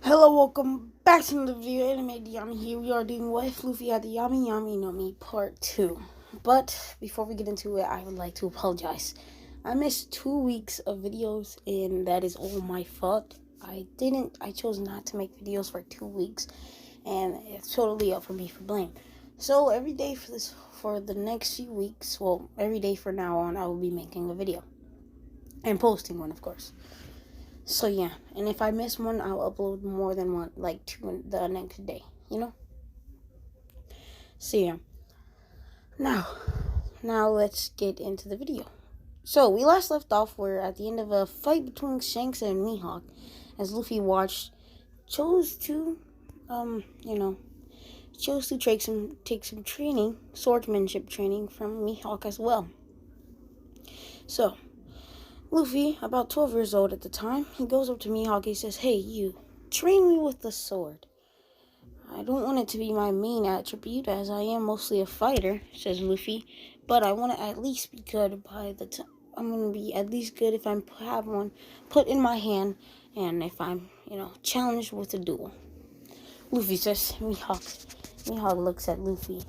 Hello, welcome back to the video. Anime Yami here. We are doing with Luffy at the Yami NoMi Part 2. But before we get into it, I would like to apologize. I missed 2 weeks of videos, and that is all my fault. I chose not to make videos for 2 weeks, and it's totally up for me for blame. So every day for the next few weeks, well, every day from now on, I will be making a video and posting one, of course. So yeah, and if I miss one, I'll upload more than one, like two the next day, So yeah, now let's get into the video. So we last left off where at the end of a fight between Shanks and Mihawk, as Luffy chose to, take some training, swordsmanship training from Mihawk as well. So Luffy, about 12 years old at the time, he goes up to Mihawk. He says, "Hey, you, train me with the sword. I don't want it to be my main attribute, as I am mostly a fighter," says Luffy, "but I want to at least be good by the time. I'm going to be at least good if I have one put in my hand, and if I'm, challenged with a duel." Luffy says, Mihawk looks at Luffy.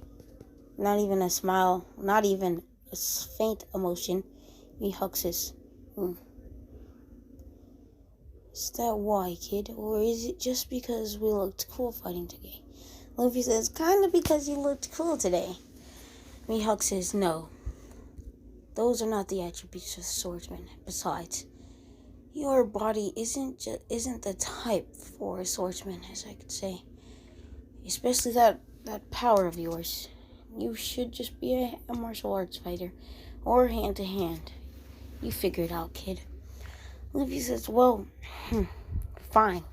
Not even a smile, not even a faint emotion. Mihawk says, "Is that why, kid? Or is it just because we looked cool fighting today?" Luffy says, "Kinda because you looked cool today." Mihawk says, "No. Those are not the attributes of a swordsman. Besides, your body isn't the type for a swordsman, as I could say. Especially that power of yours. You should just be a martial arts fighter. Or hand-to-hand. You figure it out, kid." Luffy says, "Well, fine.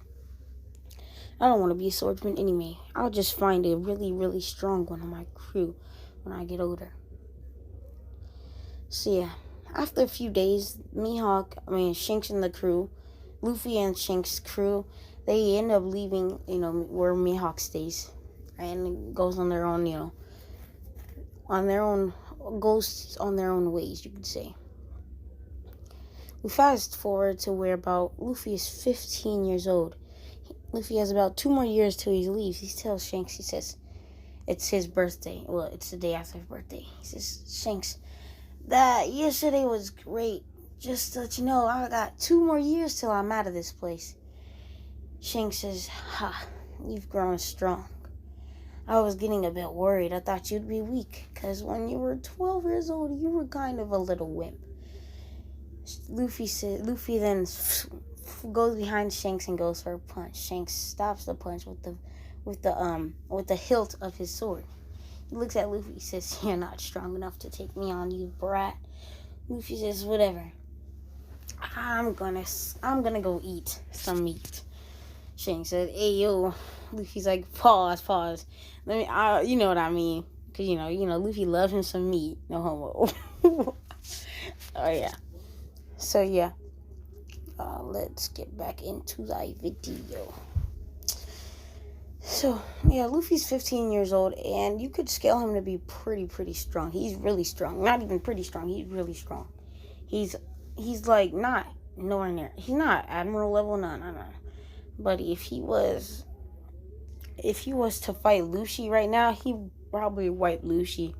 I don't want to be a swordsman anyway. I'll just find a really, really strong one on my crew when I get older." So yeah, after a few days, Shanks and the crew, Luffy and Shanks' crew, they end up leaving, where Mihawk stays, and goes on their own, goes on their own ways, you could say. We fast forward to where about Luffy is 15 years old. Luffy has about 2 more years till he leaves. He tells Shanks, he says, it's his birthday. Well, it's the day after his birthday. He says, "Shanks, that yesterday was great. Just to let you know, I got 2 more years till I'm out of this place." Shanks says, "Ha, you've grown strong. I was getting a bit worried. I thought you'd be weak, because when you were 12 years old, you were kind of a little wimp." Luffy then goes behind Shanks and goes for a punch. Shanks stops the punch with the hilt of his sword. He looks at Luffy, says, "You're not strong enough to take me on, you brat." Luffy says, "Whatever. I'm gonna go eat some meat." Shanks said, "Hey yo." Luffy's like, pause. You know what I mean, cause Luffy loves him some meat. No homo. Oh yeah. So yeah, let's get back into the video. So yeah, Luffy's 15 years old, and you could scale him to be pretty strong. He's really strong. Not even pretty strong. He's really strong. He's like not nowhere near. He's not admiral level. No. But if he was to fight Luffy right now, he'd probably wipe Luffy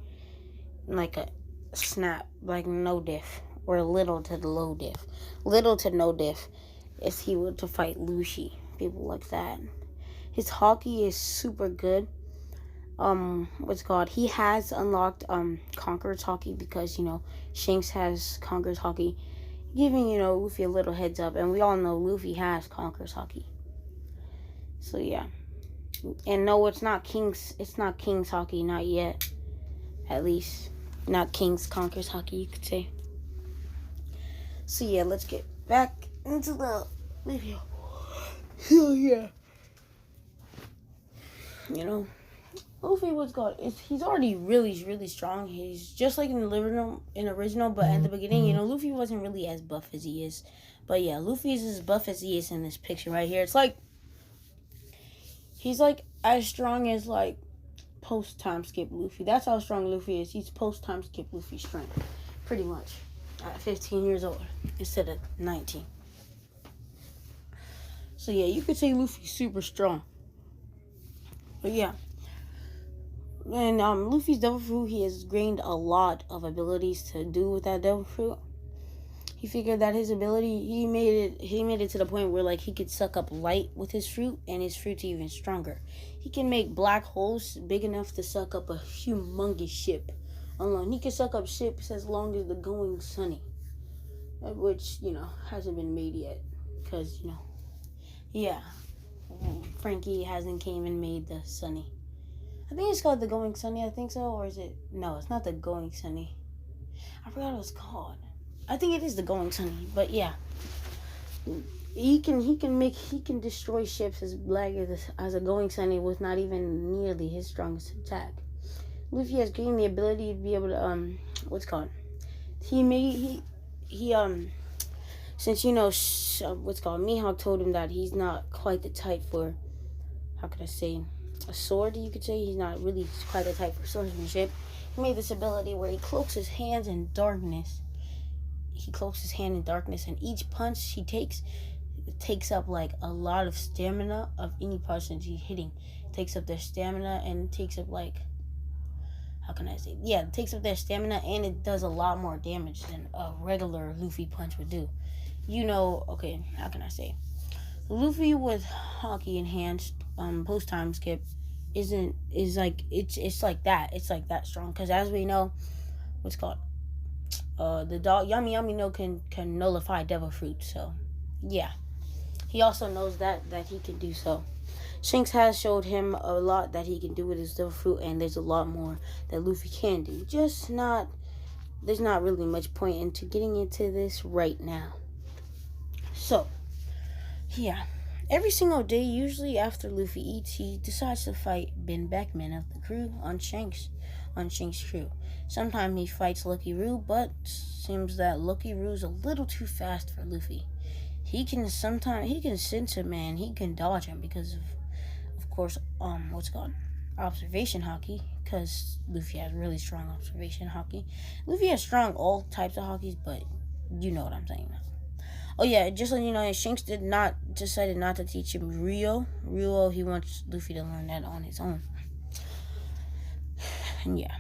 like a snap, like no diff. Or little to no diff, if he were to fight Luffy, people like that. His hockey is super good. He has unlocked Conqueror's hockey, because Shanks has Conqueror's hockey, giving Luffy a little heads up, and we all know Luffy has Conqueror's hockey. So yeah, and no, it's not King's hockey, not yet. At least not King's Conqueror's hockey, you could say. So yeah, let's get back into the video. So yeah, Luffy he's already really strong. He's just like in the original, but at the beginning, Luffy wasn't really as buff as he is. But yeah, Luffy is as buff as he is in this picture right here. It's like he's like as strong as like post time skip Luffy. That's how strong Luffy is. He's post time skip Luffy strength, pretty much. At 15 years old instead of 19. So yeah, you could say Luffy's super strong. But yeah. And Luffy's devil fruit, he has gained a lot of abilities to do with that devil fruit. He figured that his ability, he made it to the point where like he could suck up light with his fruit, and his fruit's even stronger. He can make black holes big enough to suck up a humongous ship alone. He can suck up ships as long as the going sunny, which hasn't been made yet, because yeah, Frankie hasn't came and made the sunny. I think it's called the going sunny. I think so, or is it? No, it's not the going sunny. I forgot what it's called. I think it is the going sunny, but yeah, he can destroy ships as black as a going sunny with not even nearly his strongest attack. Luffy has gained the ability to be able to since Mihawk told him that he's not quite the type for, how could I say, a sword, you could say. He's not really quite the type for swordsmanship. He made this ability where he cloaks his hands in darkness. And each punch he takes up like a lot of stamina of any person he's hitting. It takes up their stamina, and it takes up like, it takes up their stamina, and it does a lot more damage than a regular Luffy punch would do. How can I say? Luffy with Haki enhanced post time skip it's like that strong, because as we know, the dog Yami no can nullify devil fruit. So yeah, he also knows that he can do so. Shanks has showed him a lot that he can do with his devil fruit, and there's a lot more that Luffy can do. There's not really much point into getting into this right now. So yeah, every single day, usually after Luffy eats, he decides to fight Ben Beckman of the crew on Shanks' crew. Sometimes he fights Lucky Roo, but seems that Lucky Roo's a little too fast for Luffy. He can sense him, and he can dodge him because of course, observation haki, because Luffy has really strong observation haki. Luffy has strong all types of hakis, but you know what I'm saying now. Oh yeah, just so you know, Shanks decided not to teach him Ryo. He wants Luffy to learn that on his own. And yeah,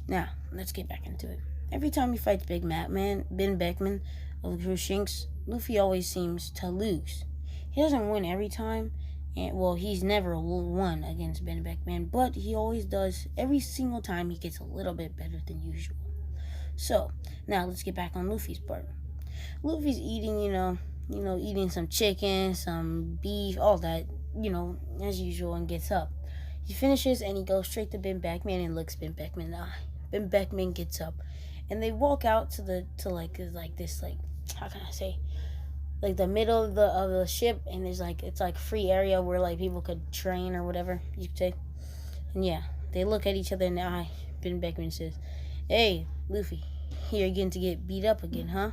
now let's get back into it. Every time he fights Ben Beckman of the crew Shanks, Luffy always seems to lose. He doesn't win every time, and he's never won against Ben Beckman, but he always does. Every single time he gets a little bit better than usual. So now let's get back on Luffy's part. Luffy's eating, eating some chicken, some beef, all that, as usual, and gets up. He finishes, and he goes straight to Ben Beckman and looks Ben Beckman in the eye. Ben Beckman gets up, and they walk out to the middle of the ship, and it's like free area where like people could train or whatever you could say. And yeah, they look at each other in the eye. Ben Beckman says, "Hey, Luffy, you're going to get beat up again, huh?"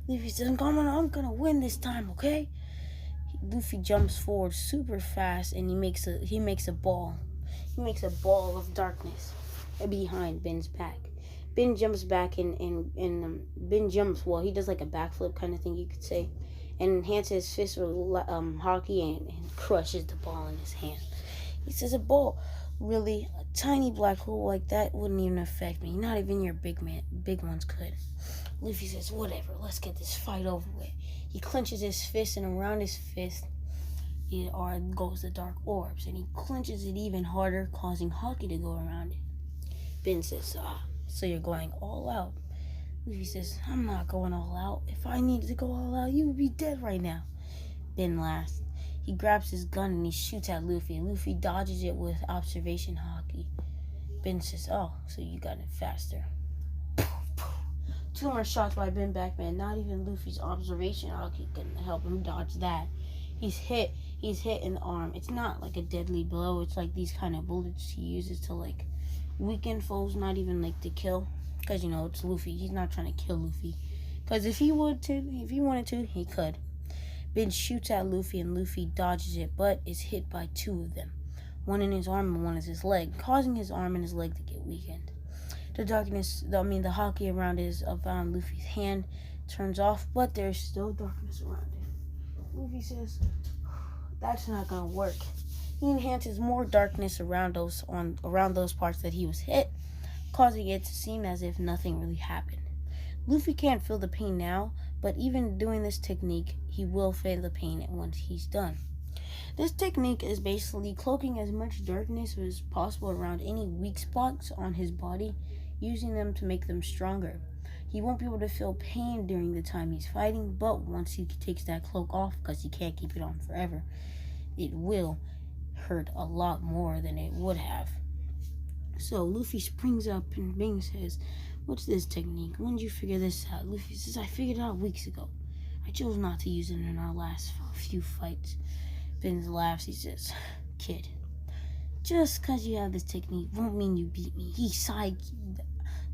Luffy says, I'm gonna win this time, okay? Luffy jumps forward super fast, and he makes a ball. He makes a ball of darkness behind Ben's back. Ben jumps back, and Ben jumps. Well, he does like a backflip kind of thing, you could say, and enhances his fist with Haki and crushes the ball in his hand. He says, "A ball, really? A tiny black hole like that wouldn't even affect me. Not even your big ones could." Luffy says, "Whatever, let's get this fight over with." He clenches his fist, and around his fist goes the dark orbs, and he clenches it even harder, causing Haki to go around it. Ben says, "So you're going all out?" Luffy says, "I'm not going all out. If I needed to go all out, you would be dead right now." Ben laughs. He grabs his gun, and he shoots at Luffy, and Luffy dodges it with observation haki. Ben says, "Oh, so you got it faster." 2 more shots by Ben Beckman. Not even Luffy's observation haki can help him dodge that. He's hit in the arm. It's not like a deadly blow. It's like these kind of bullets he uses to like weaken foes, not even like to kill. Because it's Luffy. He's not trying to kill Luffy. Because if he wanted to, he could. Ben shoots at Luffy, and Luffy dodges it, but is hit by 2 of them. One in his arm and one in his leg, causing his arm and his leg to get weakened. The haki around Luffy's hand turns off, but there's still darkness around it. Luffy says, that's not gonna work. He enhances more darkness around those parts that he was hit, causing it to seem as if nothing really happened. Luffy can't feel the pain now, but even doing this technique, he will feel the pain once he's done. This technique is basically cloaking as much darkness as possible around any weak spots on his body, using them to make them stronger. He won't be able to feel pain during the time he's fighting, but once he takes that cloak off, because he can't keep it on forever, it will hurt a lot more than it would have. So Luffy springs up and Bing says, "What's this technique? When did you figure this out?" Luffy says, "I figured it out weeks ago. I chose not to use it in our last few fights." Bing laughs. He says, "Kid, just because you have this technique won't mean you beat me."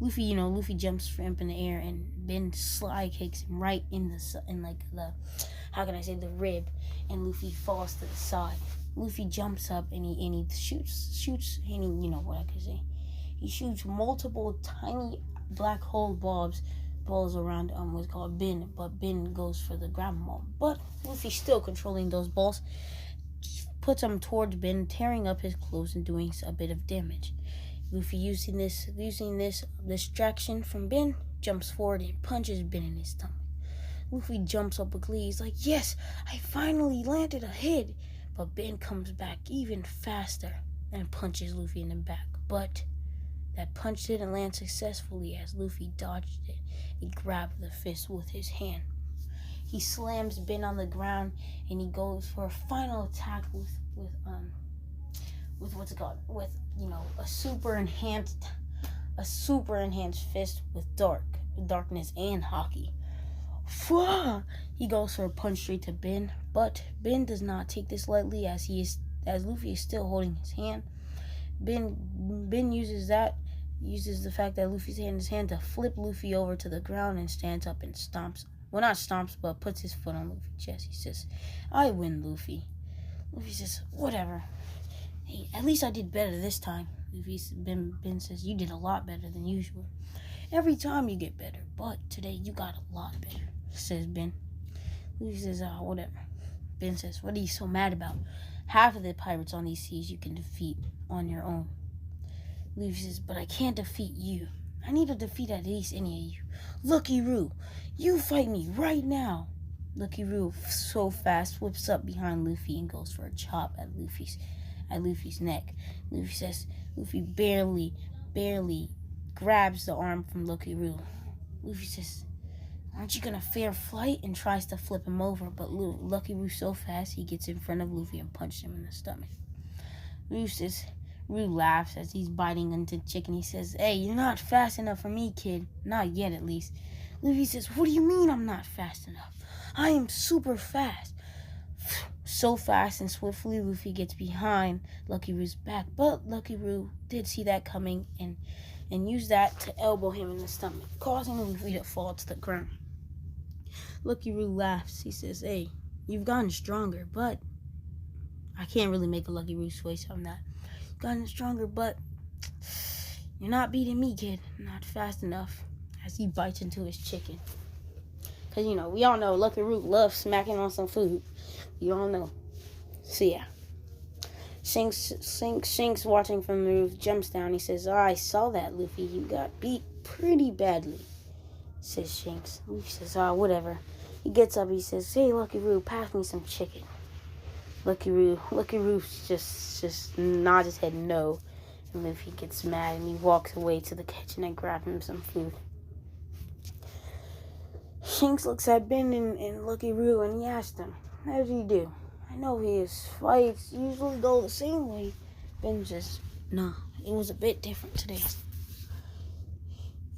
Luffy jumps for him in the air, and Ben sly kicks him right in the rib, and Luffy falls to the side. Luffy jumps up and he shoots, and he shoots multiple tiny black hole balls around what's called Ben, but Ben goes for the grab ball. But Luffy's still controlling those balls, puts them towards Ben, tearing up his clothes and doing a bit of damage. Luffy, using this distraction from Ben, jumps forward and punches Ben in his stomach. Luffy jumps up with glee. He's like, "Yes, I finally landed a hit." But Ben comes back even faster and punches Luffy in the back. But that punch didn't land successfully as Luffy dodged it. He grabbed the fist with his hand. He slams Ben on the ground and he goes for a final attack with a super enhanced fist with darkness and hockey. He goes for a punch straight to Ben, but Ben does not take this lightly as Luffy is still holding his hand. Ben uses the fact that Luffy's in his hand to flip Luffy over to the ground and stands up and stomps. Well, not stomps, but puts his foot on Luffy's chest. He says, "I win, Luffy." Luffy says, "Whatever. Hey, at least I did better this time." Ben says, "You did a lot better than usual. Every time you get better, but today you got a lot better," says Ben. Luffy says, "Whatever." Ben says, "What are you so mad about? Half of the pirates on these seas you can defeat on your own." Luffy says, "But I can't defeat you. I need to defeat at least any of you. Lucky Roo, you fight me right now." Lucky Roo, so fast, whips up behind Luffy and goes for a chop at Luffy's neck. Luffy barely grabs the arm from Lucky Roo. Luffy says, "Aren't you gonna fair fight?" and tries to flip him over, but Lucky Roo so fast he gets in front of Luffy and punches him in the stomach. Roo laughs as he's biting into chicken. He says, "Hey, you're not fast enough for me, kid. Not yet, at least." Luffy says, "What do you mean I'm not fast enough? I am super fast." So fast and swiftly, Luffy gets behind Lucky Roo's back, but Lucky Roo did see that coming and used that to elbow him in the stomach, causing Luffy to fall to the ground. Lucky Roo laughs. He says, "Hey, you've gotten stronger, but..." I can't really make a Lucky Roo's voice on that. "Gotten stronger, but you're not beating me, kid. Not fast enough," as he bites into his chicken. Because, we all know Lucky Roo loves smacking on some food. You all know. So, yeah. Shanks, watching from the roof, jumps down. He says, "I saw that, Luffy. You got beat pretty badly," says Shanks. Luffy says, "Whatever." He gets up. He says, "Hey, Lucky Roo, pass me some chicken." Lucky Roo just nods his head no. And Luffy gets mad and he walks away to the kitchen and grabs him some food. Shanks looks at Ben and Lucky Roo and he asks him, "How did he do? I know his fights usually go the same way." Ben says, "Nah, it was a bit different today.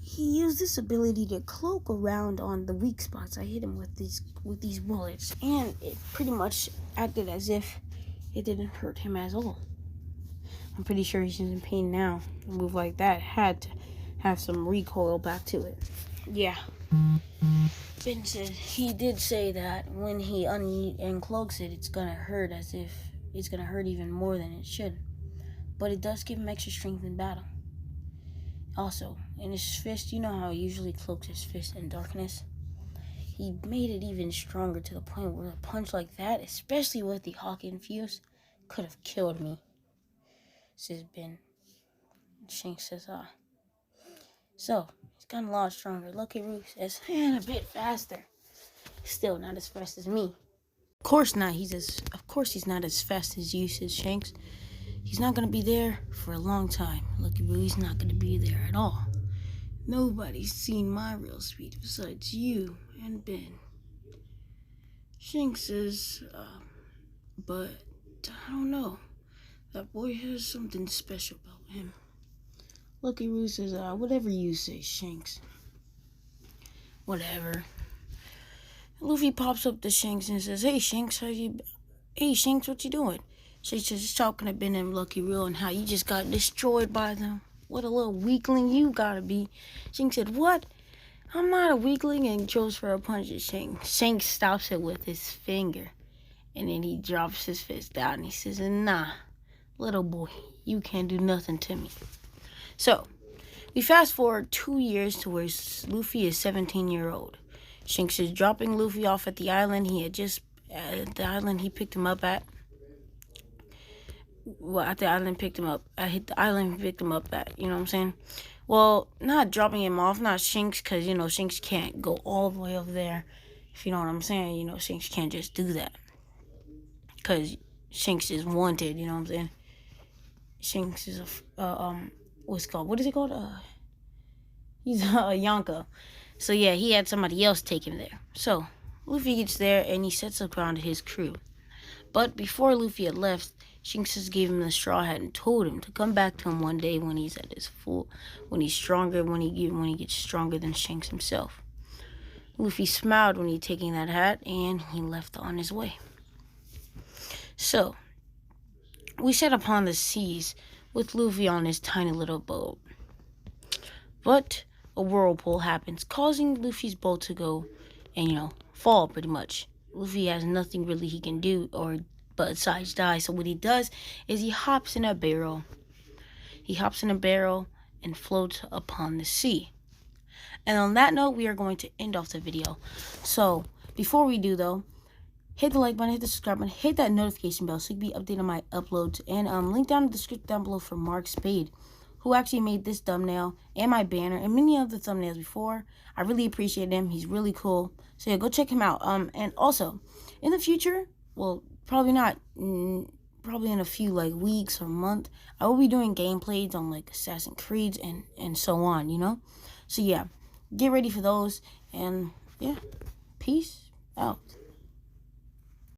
He used this ability to cloak around on the weak spots I hit him with these bullets, and it pretty much acted as if it didn't hurt him at all. I'm pretty sure he's in pain now. A move like that had to have some recoil back to it." Yeah. Ben said he did say that when he uncloaks it, it's gonna hurt even more than it should. But it does give him extra strength in battle. Also, in his fist, you know how he usually cloaks his fist in darkness? he made it even stronger to the point where a punch like that, especially with the Hawk infused, could have killed me. This has been Shanks says, So, he's gotten a lot stronger. Lucky Root says, and a bit faster. Still not as fast as me. Of course not. Of course he's not as fast as you, says Shanks. He's not gonna be there for a long time. Lucky Root, he's not gonna be there at all. Nobody's seen my real speed besides you and Ben. Shanks says, but I don't know. That boy has something special about him. Lucky Root says, whatever you say, Shanks. Whatever. Luffy pops up to Shanks and says, Hey, Shanks, what you doing? Shanks says, just talking to Ben and Lucky Root and how you just got destroyed by them. What a little weakling you gotta be. Shanks said, what? I'm not a weakling, and goes for a punch at Shanks. Shanks stops it with his finger. And then he drops his fist down and he says, nah, little boy, you can't do nothing to me. So, we fast forward 2 years to where Luffy is 17-year-old. Shanks is dropping Luffy off at the island he had just, at the island he picked him up at. Well, at the island picked him up. I hit the island picked him up at, you know what I'm saying? Well, not dropping him off, not Shanks, because, Shanks can't go all the way over there. If you know what I'm saying, Shanks can't just do that. Because Shanks is wanted, you know what I'm saying? Shanks is what's it called? What is it called? He's a Yonko. So yeah, he had somebody else take him there. So Luffy gets there and he sets up around his crew. But before Luffy had left, Shanks just gave him the straw hat and told him to come back to him one day when he's at his full, when he's stronger, when he gets stronger than Shanks himself. Luffy smiled when he taking that hat and he left on his way. So we set upon the seas with Luffy on his tiny little boat. But a whirlpool happens, causing Luffy's boat to go and, fall pretty much. Luffy has nothing really he can do besides die. So what he does is he hops in a barrel. He hops in a barrel and floats upon the sea. And on that note, we are going to end off the video. So before we do though, hit the like button, hit the subscribe button, hit that notification bell so you can be updated on my uploads. And link down in the description down below for Marx Spade, who actually made this thumbnail and my banner and many other thumbnails before. I really appreciate him. He's really cool. So yeah, go check him out. And also, in the future, well, probably not, probably in a few weeks or month, I will be doing gameplays on Assassin's Creed and so on, So yeah, get ready for those. And yeah, peace out.